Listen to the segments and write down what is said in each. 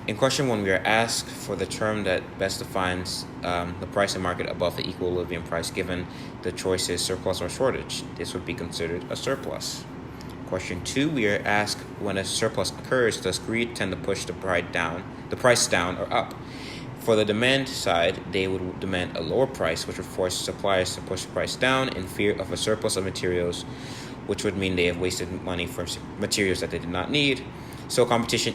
In question 1, we are asked for the term that best defines the price in market above the equilibrium price given the choices surplus or shortage. This would be considered a surplus. Question 2, we are asked when a surplus occurs, does greed tend to push the price down or up? For the demand side, they would demand a lower price, which would force suppliers to push the price down in fear of a surplus of materials, which would mean they have wasted money for materials that they did not need. So competition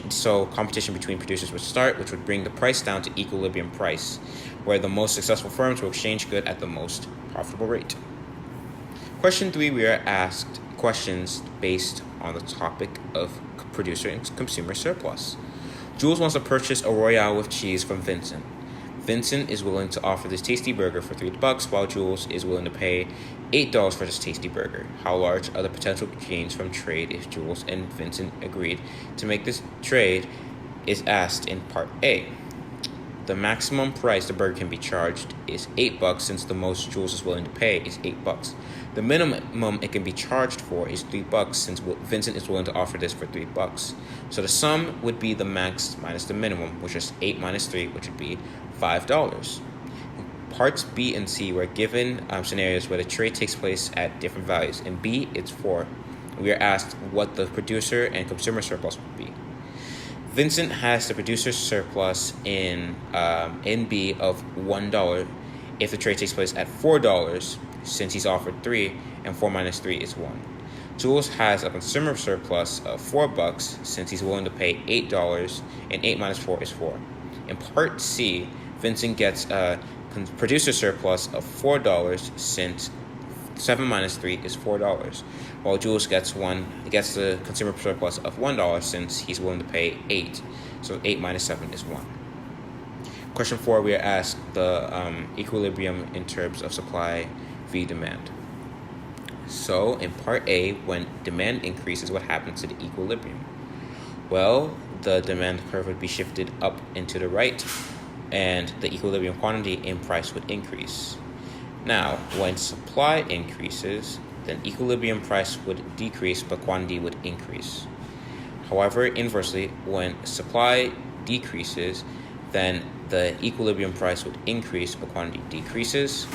between producers would start, which would bring the price down to equilibrium price, where the most successful firms will exchange goods at the most profitable rate. Question 3, we are asked questions based on the topic of producer and consumer surplus. Jules wants to purchase a Royale with cheese from Vincent. Vincent is willing to offer this tasty burger for $3, while Jules is willing to pay $8 for this tasty burger. How large are the potential gains from trade if Jules and Vincent agreed to make this trade is asked in Part A. The maximum price the burger can be charged is $8 since the most Jules is willing to pay is $8. The minimum it can be charged for is $3 since Vincent is willing to offer this for $3. So the sum would be the max minus the minimum, which is 8 minus 3, which would be $5. Parts B and C were given scenarios where the trade takes place at different values. In B, it's 4. We are asked what the producer and consumer surplus would be. Vincent has the producer's surplus in B of $1 if the trade takes place at $4 since he's offered 3, and 4 minus 3 is 1. Jules has a consumer surplus of $4 since he's willing to pay $8, and 8 minus 4 is 4. In Part C, Vincent gets a producer surplus of $4 since 7 minus 3 is $4, while Jules gets the consumer surplus of $1 since he's willing to pay 8. So 8 minus 7 is 1. Question 4, we are asked the equilibrium in terms of supply v demand. So in Part A, when demand increases, what happens to the equilibrium? Well, the demand curve would be shifted up and to the right, and the equilibrium quantity in price would increase. Now, when supply increases, then equilibrium price would decrease, but quantity would increase. However, inversely, when supply decreases, then the equilibrium price would increase, but quantity decreases.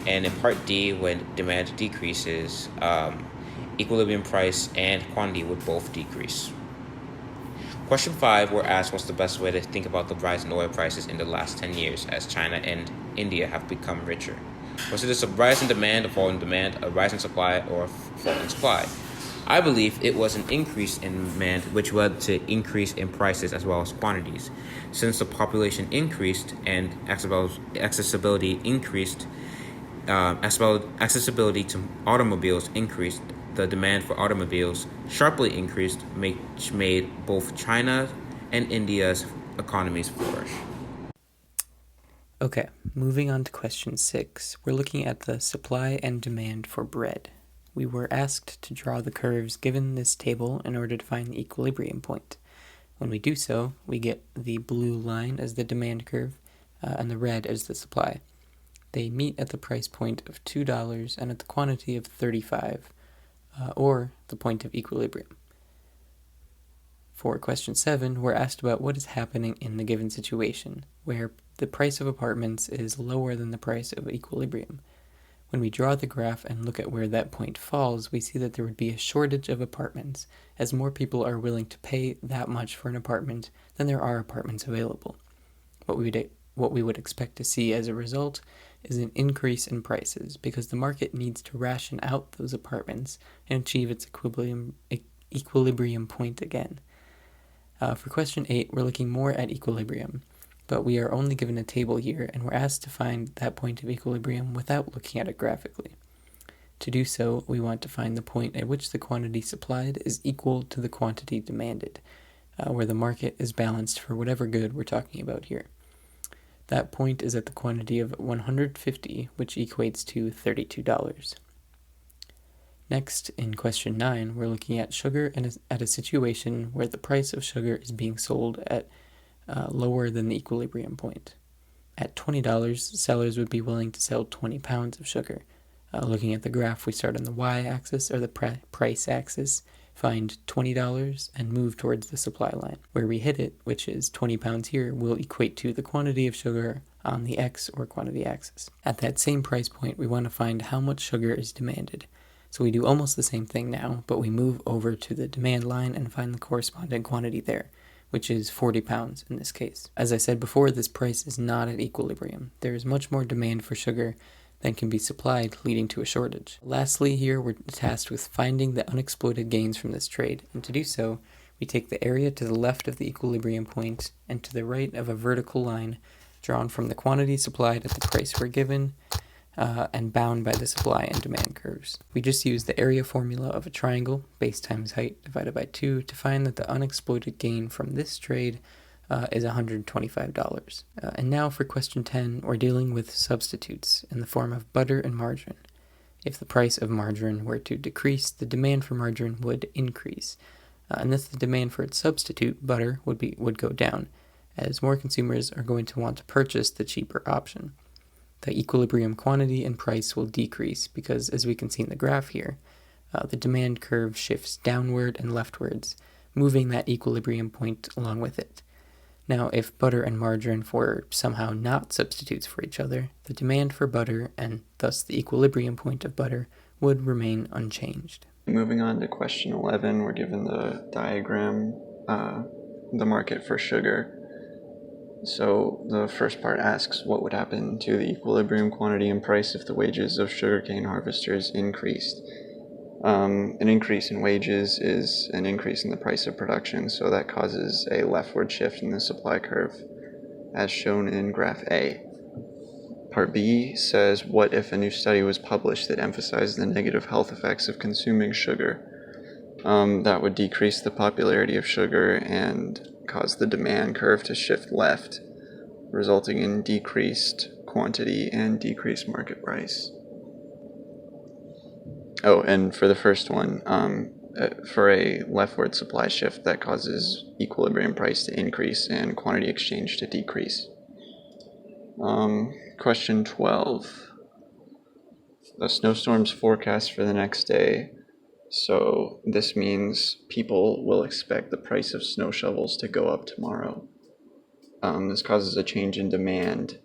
And in Part D, when demand decreases, equilibrium price and quantity would both decrease. Question 5, we're asked what's the best way to think about the rise in oil prices in the last 10 years as China and India have become richer. Was it a rise in demand, a fall in demand, a rise in supply, or a fall in supply? I believe it was an increase in demand, which led to increase in prices as well as quantities. Since the population increased and accessibility increased, accessibility to automobiles increased, the demand for automobiles sharply increased, which made both China and India's economies flourish. Okay, moving on to question 6. We're looking at the supply and demand for bread. We were asked to draw the curves given this table in order to find the equilibrium point. When we do so, we get the blue line as the demand curve and the red as the supply. They meet at the price point of $2 and at the quantity of 35, or the point of equilibrium. For question 7, we're asked about what is happening in the given situation, where the price of apartments is lower than the price of equilibrium. When we draw the graph and look at where that point falls, we see that there would be a shortage of apartments, as more people are willing to pay that much for an apartment than there are apartments available. What we would expect to see as a result is an increase in prices, because the market needs to ration out those apartments and achieve its equilibrium point again. For question 8, we're looking more at equilibrium, but we are only given a table here, and we're asked to find that point of equilibrium without looking at it graphically. To do so, we want to find the point at which the quantity supplied is equal to the quantity demanded, where the market is balanced for whatever good we're talking about here. That point is at the quantity of 150, which equates to $32. Next, in question 9, we're looking at sugar and at a situation where the price of sugar is being sold at lower than the equilibrium point. At $20, sellers would be willing to sell 20 pounds of sugar. Looking at the graph, we start on the y-axis, or the price axis, find $20 and move towards the supply line. Where we hit it, which is 20 pounds here, will equate to the quantity of sugar on the X or quantity axis. At that same price point, we want to find how much sugar is demanded. So we do almost the same thing now, but we move over to the demand line and find the corresponding quantity there, which is 40 pounds in this case. As I said before, this price is not at equilibrium. There is much more demand for sugar than can be supplied, leading to a shortage. Lastly, here we're tasked with finding the unexploited gains from this trade, and to do so, we take the area to the left of the equilibrium point and to the right of a vertical line drawn from the quantity supplied at the price we're given and bound by the supply and demand curves. We just use the area formula of a triangle, base times height divided by 2, to find that the unexploited gain from this trade is $125. And now for question 10, we're dealing with substitutes in the form of butter and margarine. If the price of margarine were to decrease, the demand for margarine would increase. And thus the demand for its substitute, butter, would go down, as more consumers are going to want to purchase the cheaper option. The equilibrium quantity and price will decrease because, as we can see in the graph here, the demand curve shifts downward and leftwards, moving that equilibrium point along with it. Now, if butter and margarine were somehow not substitutes for each other, the demand for butter, and thus the equilibrium point of butter, would remain unchanged. Moving on to question 11, we're given the diagram, the market for sugar. So the first part asks what would happen to the equilibrium quantity and price if the wages of sugarcane harvesters increased. An increase in wages is an increase in the price of production, so that causes a leftward shift in the supply curve, as shown in graph A. Part B says, what if a new study was published that emphasized the negative health effects of consuming sugar? That would decrease the popularity of sugar and cause the demand curve to shift left, resulting in decreased quantity and decreased market price. Oh, and for the first one, for a leftward supply shift, that causes equilibrium price to increase and quantity exchange to decrease. Question 12. The snowstorm's forecast for the next day. So this means people will expect the price of snow shovels to go up tomorrow. This causes a change in demand.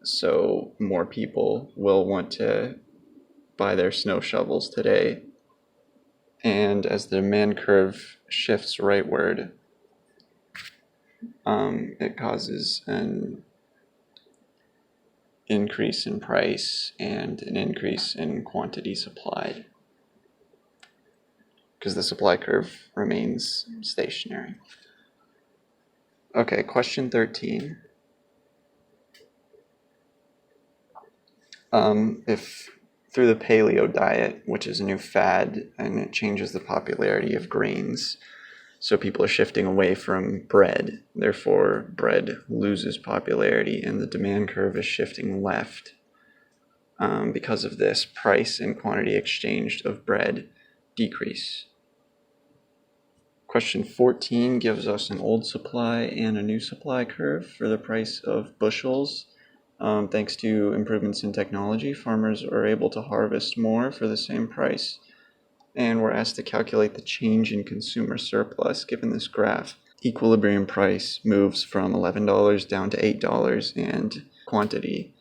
So more people will want to buy their snow shovels today. And as the demand curve shifts rightward, it causes an increase in price and an increase in quantity supplied, because the supply curve remains stationary. Okay, question 13. If through the paleo diet, which is a new fad, and it changes the popularity of grains, so people are shifting away from bread, therefore bread loses popularity and the demand curve is shifting left. Because of this, price and quantity exchanged of bread decrease. Question 14 gives us an old supply and a new supply curve for the price of bushels. Thanks to improvements in technology, farmers are able to harvest more for the same price. And we're asked to calculate the change in consumer surplus given this graph. Equilibrium price moves from $11 down to $8, and quantity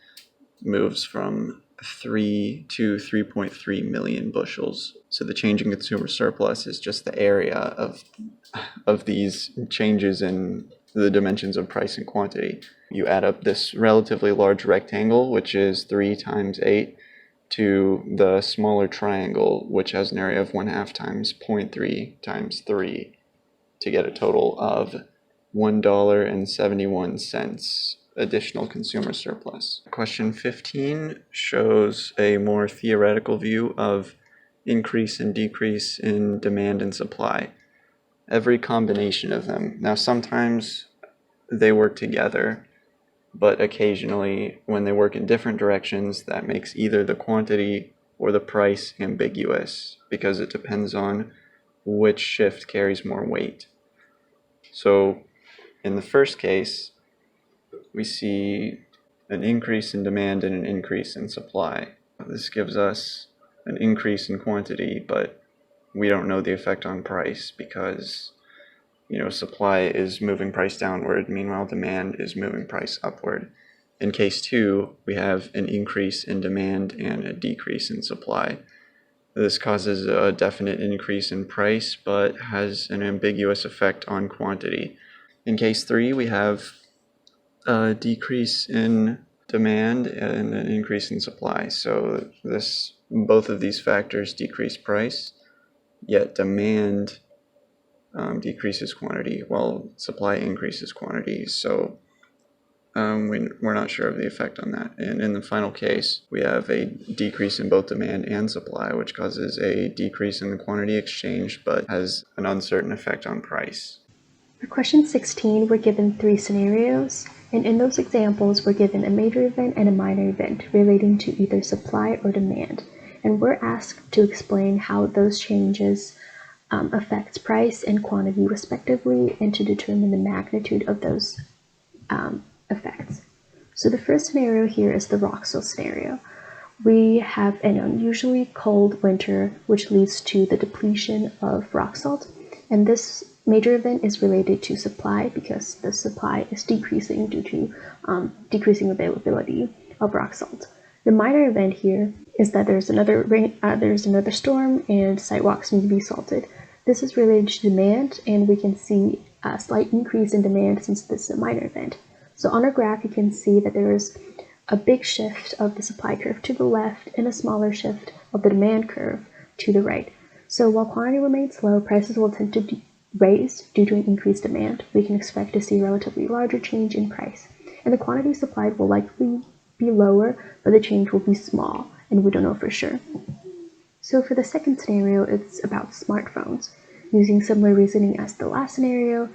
moves from 3 to 3.3 million bushels. So the change in consumer surplus is just the area of these changes in the dimensions of price and quantity. You add up this relatively large rectangle, which is 3 times 8, to the smaller triangle, which has an area of 1/2 times 0.3 times 3, to get a total of $1.71 additional consumer surplus. Question 15 shows a more theoretical view of increase and decrease in demand and supply. Every combination of them. Now, sometimes they work together, but occasionally when they work in different directions, that makes either the quantity or the price ambiguous, because it depends on which shift carries more weight. So in the first case, we see an increase in demand and an increase in supply. This gives us an increase in quantity, but we don't know the effect on price because, supply is moving price downward, meanwhile demand is moving price upward. In case 2, we have an increase in demand and a decrease in supply. This causes a definite increase in price, but has an ambiguous effect on quantity. In case 3, we have a decrease in demand and an increase in supply. So both of these factors decrease price, yet demand decreases quantity while supply increases quantity. So we're not sure of the effect on that. And in the final case, we have a decrease in both demand and supply, which causes a decrease in the quantity exchanged, but has an uncertain effect on price. For question 16, we're given 3 scenarios, and in those examples, we're given a major event and a minor event relating to either supply or demand. And we're asked to explain how those changes affects price and quantity respectively, and to determine the magnitude of those effects. So the first scenario here is the rock salt scenario. We have an unusually cold winter, which leads to the depletion of rock salt, and this major event is related to supply because the supply is decreasing due to decreasing availability of rock salt. The minor event here is that there's another storm and sidewalks need to be salted. This is related to demand, and we can see a slight increase in demand since this is a minor event. So on our graph, you can see that there is a big shift of the supply curve to the left and a smaller shift of the demand curve to the right. So while quantity remains low, prices will tend to raise due to an increased demand. We can expect to see a relatively larger change in price. And the quantity supplied will likely be lower, but the change will be small, and we don't know for sure. So for the second scenario, it's about smartphones. Using similar reasoning as the last scenario,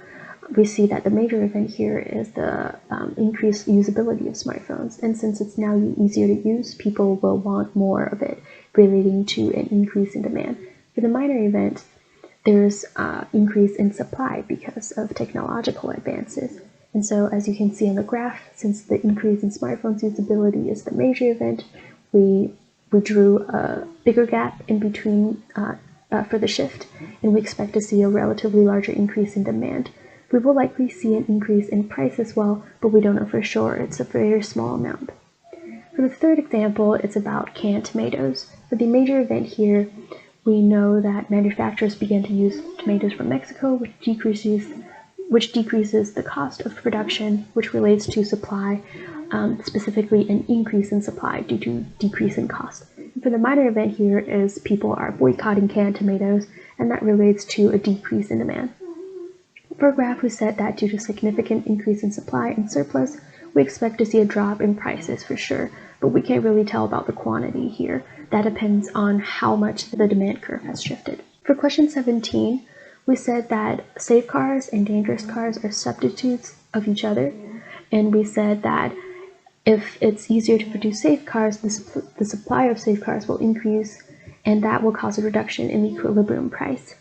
we see that the major event here is the increased usability of smartphones. And since it's now easier to use, people will want more of it, relating to an increase in demand. For the minor event, there's increase in supply because of technological advances. And so as you can see on the graph, since the increase in smartphones usability is the major event, we drew a bigger gap in between for the shift, and we expect to see a relatively larger increase in demand. We will likely see an increase in price as well, but we don't know for sure. It's a very small amount. For the third example, it's about canned tomatoes. For the major event here, we know that manufacturers began to use tomatoes from Mexico, which decreases the cost of production, which relates to supply, specifically an increase in supply due to decrease in cost. And for the minor event here is people are boycotting canned tomatoes, and that relates to a decrease in demand. For a graph, we said that due to significant increase in supply and surplus, we expect to see a drop in prices for sure, but we can't really tell about the quantity here. That depends on how much the demand curve has shifted. For question 17, we said that safe cars and dangerous cars are substitutes of each other, and we said that if it's easier to produce safe cars, the supply of safe cars will increase, and that will cause a reduction in the equilibrium price.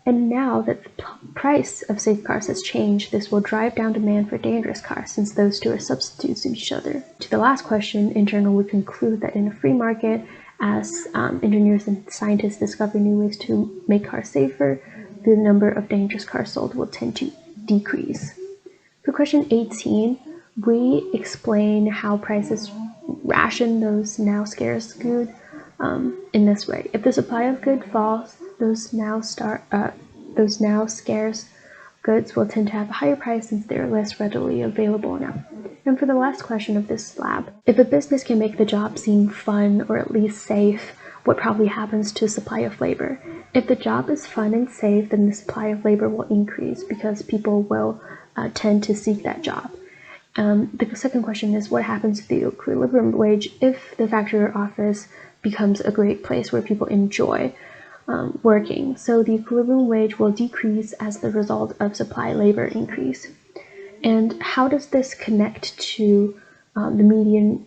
And now that the price of safe cars has changed, this will drive down demand for dangerous cars, since those two are substitutes of each other. To the last question, in general, we conclude that in a free market, as engineers and scientists discover new ways to make cars safer, the number of dangerous cars sold will tend to decrease. For question 18, we explain how prices ration those now scarce goods in this way. If the supply of goods falls, those now scarce goods will tend to have a higher price since they're less readily available now. And for the last question of this lab, if a business can make the job seem fun or at least safe, what probably happens to supply of labor? If the job is fun and safe, then the supply of labor will increase because people will tend to seek that job. The second question is what happens to the equilibrium wage if the factory or office becomes a great place where people enjoy working. So the equilibrium wage will decrease as the result of supply labor increase. And how does this connect to the median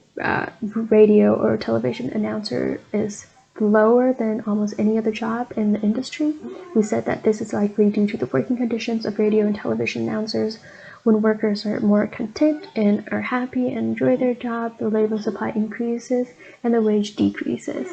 radio or television announcer is lower than almost any other job in the industry? We said that this is likely due to the working conditions of radio and television announcers. When workers are more content and are happy and enjoy their job, the labor supply increases and the wage decreases.